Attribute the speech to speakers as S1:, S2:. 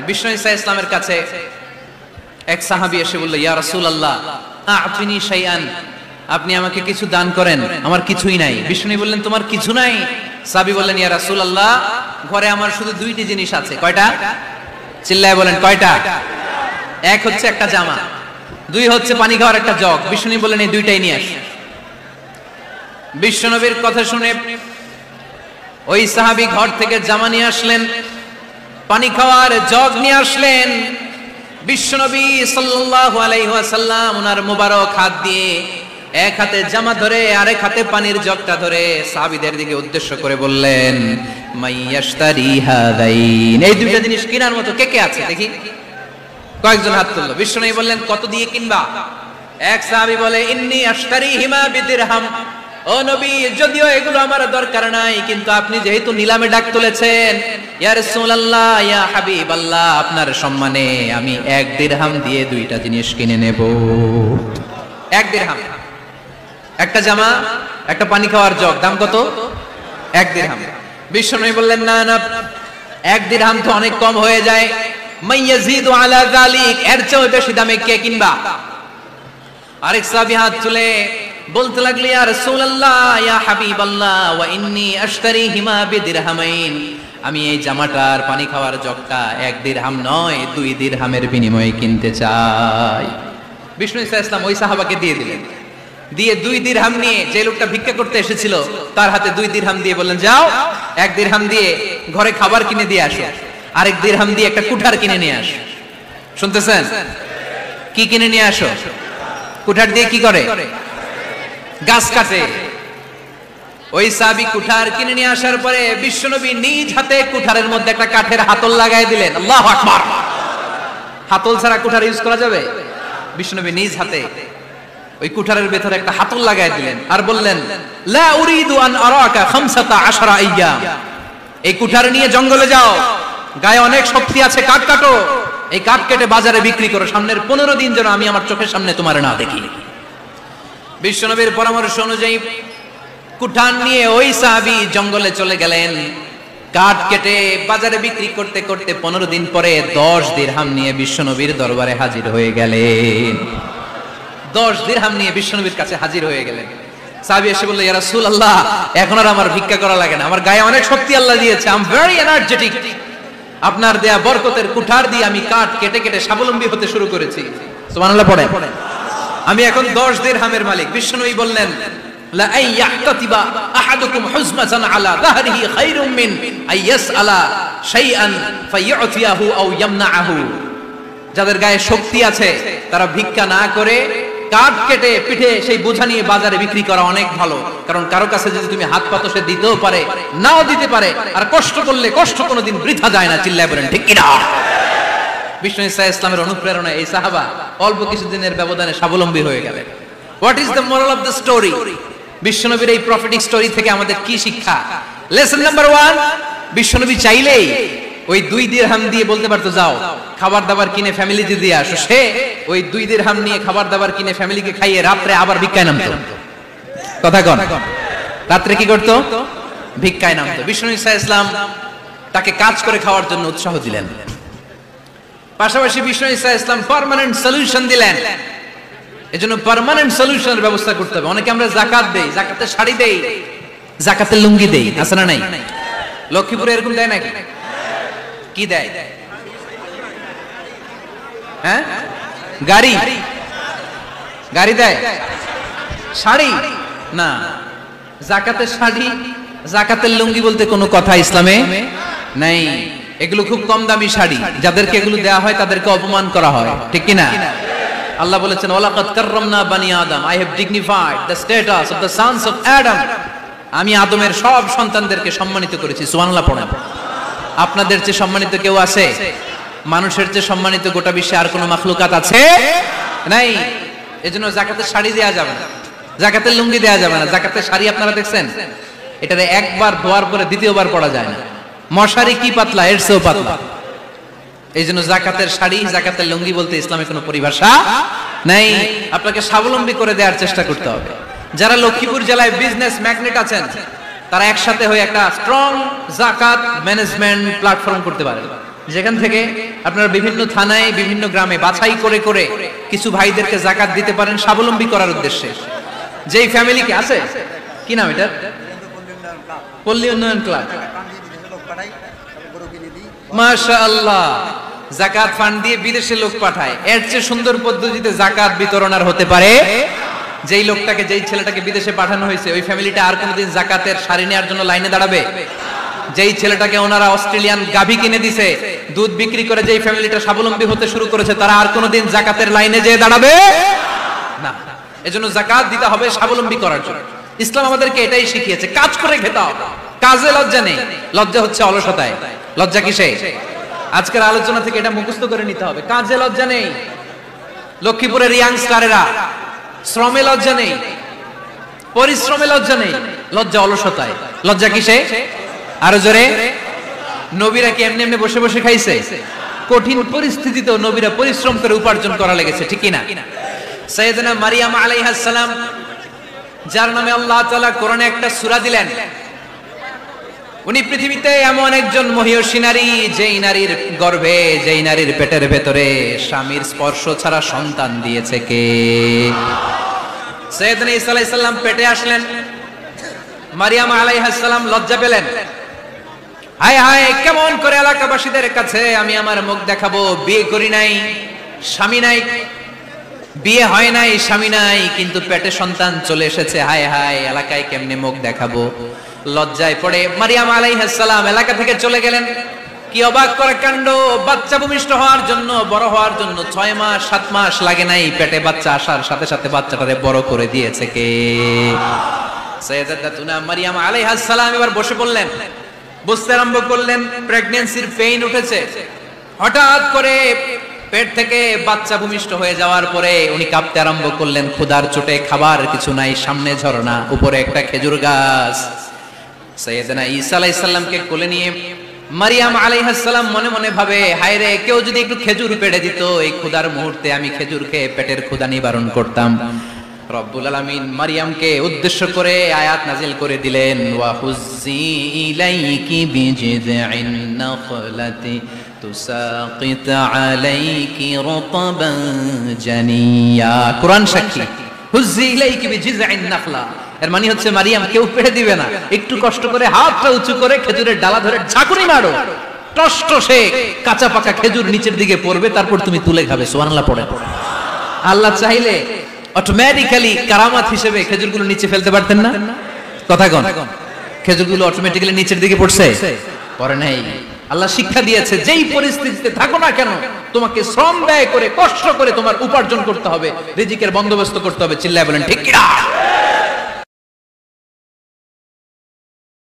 S1: বিষ্ণু ঈসা ইসলামের কাছে এক সাহাবী এসে বলল, ইয়া রাসূলুল্লাহ আ'তিনি শাইআন, আপনি আমাকে কিছু দান করেন, আমার কিছুই নাই। বিষ্ণু বললেন, তোমার কিছু নাই? সাহাবী বললেন, ইয়া রাসূলুল্লাহ ঘরে আমার শুধু দুইটি জিনিস আছে। কয়টা? চিল্লায় বলেন কয়টা? এক হচ্ছে একটা জামা, দুই হচ্ছে পানি খাওয়ার একটা জগ। বিষ্ণু বললেন, এই দুইটাই নিয়ে আস। বিশ্বনবীর কথা শুনে ওই সাহাবী ঘর থেকে জামা নিয়ে আসলেন, পানি খাওয়ার জগ নিয়ে আসলেন। বিশ্বনবী সাল্লাল্লাহু আলাইহি ওয়াসাল্লাম ওনার মুবারক হাত দিয়ে এক হাতে জামা ধরে আরেক হাতে পানির জগটা ধরে সাহাবীদের দিকে উদ্দেশ্য করে বললেন, মাইয়াশতারি হাদাইন, এই দুইটা জিনিস কেনার মতো কে কে আছে দেখি। কয়েকজন হাত তুললো। বিশ্বনবী বললেন, কত দিয়ে কিনবা? এক সাহাবী বলে, ইন্নী আশতারিহিমা বিদিরহাম, ও নবী যদিও এগুলো আমার দরকার নাই, কিন্তু আপনি যেহেতু নিলামে ডাক তুলেছেন, ইয়া রাসূলুল্লাহ ইয়া হাবিবাল্লাহ, আপনার সম্মানে আমি 1 দিরহাম দিয়ে দুইটা জিনিস কিনে নেব। 1 দিরহাম, একটা জামা, একটা পানি খাওয়ার জগ, দাম কত? 1 দিরহাম। বিশ্বনবী বললেন, না না, 1 দিরহাম তো অনেক কম হয়ে যায়, মাইয়াজিদু আলা যালিক, এর চেয়ে বেশি দামে কে কিনবা? আরেক সাহাবী হাত তুলে বলতে লাগলো, ইয়া রাসূলুল্লাহ ইয়া হাবিবাল্লাহ ওয়া ইন্নী আশতারিহিমা বিদিরহামাইন, আমি এই জামাটার পানি খাওয়ার জগটা 1 দিরহাম নয় 2 দিরহামের বিনিময়ে কিনতে চাই। বিষ্ণু ঈসা ইসলাম ওই সাহাবাকে দিয়ে দিলেন। দিয়ে 2 দিরহাম নিয়ে যে লোকটা ভিক্ষা করতে এসেছিল তার হাতে 2 দিরহাম দিয়ে বললেন, যাও 1 দিরহাম দিয়ে ঘরে খাবার কিনে দিয়ে আসো, আরেক দিরহাম দিয়ে একটা কুঠার কিনে নিয়ে আসো। শুনতেছেন? কি কিনে নিয়ে আসো? কুঠার দিয়ে কি করে? গাছ কাটে। ওই সাহাবী কুঠার কিনে নিয়ে আসার পরে বিশ্বনবী নিজ হাতে কুঠারের মধ্যে একটা কাঠের হাতল লাগাই দিলেন। আল্লাহু আকবার। হাতল ছাড়া কুঠার ইউজ করা যাবে? বিশ্বনবী নিজ হাতে ওই কুঠারের ভেতরে একটা হাতল লাগাই দিলেন আর বললেন, লা উরিদু আন আরাকা 15 আইয়াম, এই কুঠার নিয়ে জঙ্গলে যাও, গায়ে অনেক শক্তি আছে, কাঠ কাটো, এই কাঠ কেটে বাজারে বিক্রি করো, সামনের 15 দিন যেন আমি আমার চোখের সামনে তোমার না দেখি। বিশ্বনবীর পরামর্শ অনুযায়ী কুঠার নিয়ে ওই সাহাবী জঙ্গলে চলে গেলেন। কাঠ কেটে বাজারে বিক্রি করতে করতে 15 দিন পরে 10 দিরহাম নিয়ে বিশ্বনবীর দরবারে হাজির হয়ে গেলেন। 10 দিরহাম নিয়ে বিশ্বনবীর কাছে হাজির হয়ে গেলেন। সাহাবী এসে বলল, ইয়া রাসূলুল্লাহ এখন আর আমার ভিক্ষা করা লাগে না, আমার গায়ে অনেক শক্তি আল্লাহ দিয়েছে, আই এম ভেরি এনার্জেটিক, আপনার দেয়া বরকতের কুঠার দিয়ে আমি কাঠ কেটে কেটে স্বাবলম্বী হতে শুরু করেছি। সুবহানাল্লাহ পড়ে। আমি এখন 10 দিরহামের মালিক। বিশ্বনবী বললেন, লা আইয়াহতাতিবা আহাদুকুম হুজমাতান আলা যাহরিহি খায়রুম মিন আইয়াসআলা শাইআন ফায়ু'তিয়াহু আও ইয়ামনাহু, যাদের গায়ে শক্তি আছে তারা ভিক্ষা না করে কাঠ কেটে পিঠে সেই বোঝা নিয়ে বাজারে বিক্রি করা অনেক ভালো, কারণ কারো কাছে যদি তুমি হাত পাতো সে দিতেও পারে নাও দিতে পারে, আর কষ্ট করলে কষ্ট কোনোদিন বৃথা যায় না। চিল্লায় বলেন ঠিক কিনা? বিষ্ণু ঈসা ইসলামের অনুপ্রেরণা এই সাহাবা অল্প কিছুদিনের ব্যবধানে স্বাবলম্বী হয়ে গেলেন। What is the moral of the story? বিশ্বনবীর এই প্রফেটিক স্টোরি থেকে আমাদের কি শিক্ষা? লেসন নাম্বার 1, বিশ্বনবী চাইলেই ওই 2 দিরহাম দিয়ে বলতে পারতো, যাও খাবার দাবার কিনে ফ্যামিলিতে দিয়ে আসো। সে ওই 2 দিরহাম নিয়ে খাবার দাবার কিনে ফ্যামিলিকে খাইয়ে রাত্রে আবার ভিক্ষায় নামতো। কথা কন, রাত্রে কি করতো? ভিক্ষায় নামতো। বিষ্ণু ঈসা ইসলাম তাকে কাজ করে খাওয়ার জন্য উৎসাহ দিলেন। পাশাপাশি বিষ্ণু ঈসা ইসলাম পার্মানেন্ট সলিউশন দিলেন। এজন্য পার্মানেন্ট সলিউশনের ব্যবস্থা করতে হবে। অনেকে আমরা যাকাত দেই, যাকাতের শাড়ি দেই, যাকাতের লুঙ্গি দেই, আছে না নাই? লক্ষ্মীপুরে এরকম দেয় নাকি? কি দেয়? হ্যাঁ, গাড়ি, গাড়ি দেয়, শাড়ি না। যাকাতের শাড়ি, যাকাতের লুঙ্গি বলতে কোনো কথা ইসলামে নাই। এগুলো খুব কম দামি শাড়ি, যাদেরকে এগুলো দেওয়া হয় তাদেরকে অপমান করা হয়, ঠিক কি না? আল্লাহ বলেছেন, ওয়ালাকাদ কাররামনা বানি আদম, I have dignified the status of the sons of Adam, আমি আদমের সব সন্তানদেরকে সম্মানিত করেছি। সুবহানাল্লাহ পড়েন। আপনাদের চেয়ে সম্মানিত কেউ আছে? মানুষের চেয়ে সম্মানিত গোটা বিশ্বে আর কোনো মাখলুকাত আছে? নাই। এজন্য যাকাতের শাড়ি দেয়া যাবে না, যাকাতের লুঙ্গি দেয়া যাবে না। যাকাতের শাড়ি আপনারা দেখছেন, এটারে একবার ধোয়ার পরে দ্বিতীয়বার পরা যায় না। মশারি কি পাতলা, এর চেয়েও পাতলা। এই জন্য যাকাতের শাড়ি, যাকাতের লুঙ্গি বলতে ইসলামে কোনো পরিভাষা নাই। আপনাকে স্বাবলম্বী করে দেওয়ার চেষ্টা করতে হবে। যারা লক্ষ্মীপুর জেলায় বিজনেস ম্যাগনেট আছেন, তারা একসাথে হয়ে একটা স্ট্রং যাকাত ম্যানেজমেন্ট প্ল্যাটফর্ম করতে পারে। যেখান থেকে আপনারা বিভিন্ন থানায় বিভিন্ন গ্রামে বাছাই করে করে কিছু ভাইদেরকে যাকাত দিতে পারেন স্বাবলম্বী করার উদ্দেশ্যে। যেই ফ্যামিলিকে আছে, কি নাম এটা, পল্লী উন্নয়ন ক্লাব, মাশাআল্লাহ, যাকাত ফান্ড দিয়ে বিদেশে লোক পাঠায়। এর চেয়ে সুন্দর পদ্ধতিতে যাকাত বিতরণ আর হতে পারে? যেই লোকটাকে, যেই ছেলেটাকে বিদেশে পাঠানো হয়েছে, ওই ফ্যামিলিটা আর কোনোদিন যাকাতের শাড়ি নেওয়ার জন্য লাইনে দাঁড়াবে? যেই ছেলেটাকে ওনারা অস্ট্রেলিয়ান গাভী কিনে দিছে, দুধ বিক্রি করে যেই ফ্যামিলিটা স্বাবলম্বী হতে শুরু করেছে, তারা আর কোনোদিন যাকাতের লাইনে যেয়ে দাঁড়াবে না। এজন্য যাকাত দিতে হবে স্বাবলম্বী করার জন্য। ইসলাম আমাদেরকে এটাই শিখিয়েছে, কাজ করে খেতে হবে। কাজে লজ্জা নেই, লজ্জা হচ্ছে অলসতায়। লজ্জা কিসে? আজকের আলোচনা থেকে এটা মুখস্থ করে নিতে হবে। কাজে লজ্জা নেই। লক্ষ্মীপুরের ইয়াংস্টারেরা শ্রমে লজ্জা নেই, পরিশ্রমে লজ্জা নেই, লজ্জা অলসতায়। লজ্জা কিসে? আরো জোরে। নবীরা কি এমনি এমনি বসে বসে খাইছে? কঠিন পরিস্থিতিতেও নবীরা পরিশ্রম করে উপার্জন করা লেগেছে, ঠিক কি না? সাইয়েদনা মারিয়াম আলাইহিস সালাম, যার নামে আল্লাহ তাআলা কোরআনে একটা সূরা দিলেন, উনি পৃথিবীতে এমন একজন মহিয়সী নারী, যেই নারীর গর্ভে, যেই নারীর পেটের ভেতরে স্বামীর স্পর্শ ছাড়া সন্তান দিয়েছে কে? সাইয়েদনা ঈসা আলাইহিস সালাম পেটে আসলেন। মারিয়াম আলাইহিস সালাম লজ্জা পেলেন। হায় হায়, কেমন করে এলাকাবাসীদের কাছে আমি আমার মুখ দেখাবো? বিয়ে করি নাই, স্বামী নাই, বিয়ে হয় নাই, স্বামী নাই, কিন্তু পেটে সন্তান চলে এসেছে। হায় হায়, এলাকায় কেমনে মুখ দেখাবো? লজ্জায় পড়ে মারিয়াম আলাইহিস সালাম এলাকা থেকে চলে গেলেন। কি অবাক করা কাণ্ড! বাচ্চা ভূমিষ্ঠ হওয়ার জন্য, বড় হওয়ার জন্য 6 মাস 7 মাস লাগে নাই, পেটে বাচ্চা আসার সাথে সাথে বাচ্চাটারে বড় করে দিয়েছে কে? সাইয়েদাতুনা মারিয়াম আলাইহিস সালাম এবার বসে পড়লেন, বুঝতে আরম্ভ করলেন প্রেগন্যান্সির পেইন উঠেছে। হঠাৎ করে পেট থেকে বাচ্চা ভূমিষ্ঠ হয়ে যাওয়ার পরে উনি কাঁপতে আরম্ভ করলেন। ক্ষুধার চোটে খাবার কিছু নাই, সামনে ঝর্ণা, উপরে একটা খেজুর গাছ। সাইয়েদনা ঈসা আলাইহিস সালামকে কোলে নিয়ে মারিয়াম আলাইহিস সালাম মনে মনে ভাবে, হায় রে, কেউ যদি একটু খেজুর পেড়ে দিত, এই ক্ষুধার মুহূর্তে আমি খেজুর খেয়ে পেটের ক্ষুধা নিবারণ করতাম। রব্বুল আলামিন মারিয়ামকে উদ্দেশ্য করে আয়াত নাজিল করে দিলেন, ওয়া হুজ্জি ইলাইকি বিজিযইন নাখলাতি তুসাকিত আলাইকি রাতাবান জানিয়া। কুরআন সাক্ষী, হুজ্জি ইলাইকি বিজিযইন নাখলা, এর মানে হচ্ছে মারিয়াম কেউ পেড়ে দিবে না, একটু কষ্ট করে হাতটা উঁচু করে খেজুরের ডালা ধরে ঝাঁকুনি মারো, টসটসে কাঁচা পাকা খেজুর নিচের দিকে পড়বে, তারপর তুমি তুলে খাবে। সুবহানাল্লাহ পড়ে। আল্লাহ চাইলে অটোমেটিক্যালি কারামাত হিসেবে খেজুরগুলো নিচে ফেলতে পারতেন না? কথা কোন? খেজুরগুলো অটোমেটিক্যালি নিচের দিকে পড়ছে? পড়ে নাই। আল্লাহ শিক্ষা দিয়েছে, যেই পরিস্থিতিতে থাকো না কেন, তোমাকে শ্রম ব্যয় করে, কষ্ট করে তোমার উপার্জন করতে হবে, রিজিকের বন্দোবস্ত করতে হবে। চিল্লায় বলেন ঠিক কি না?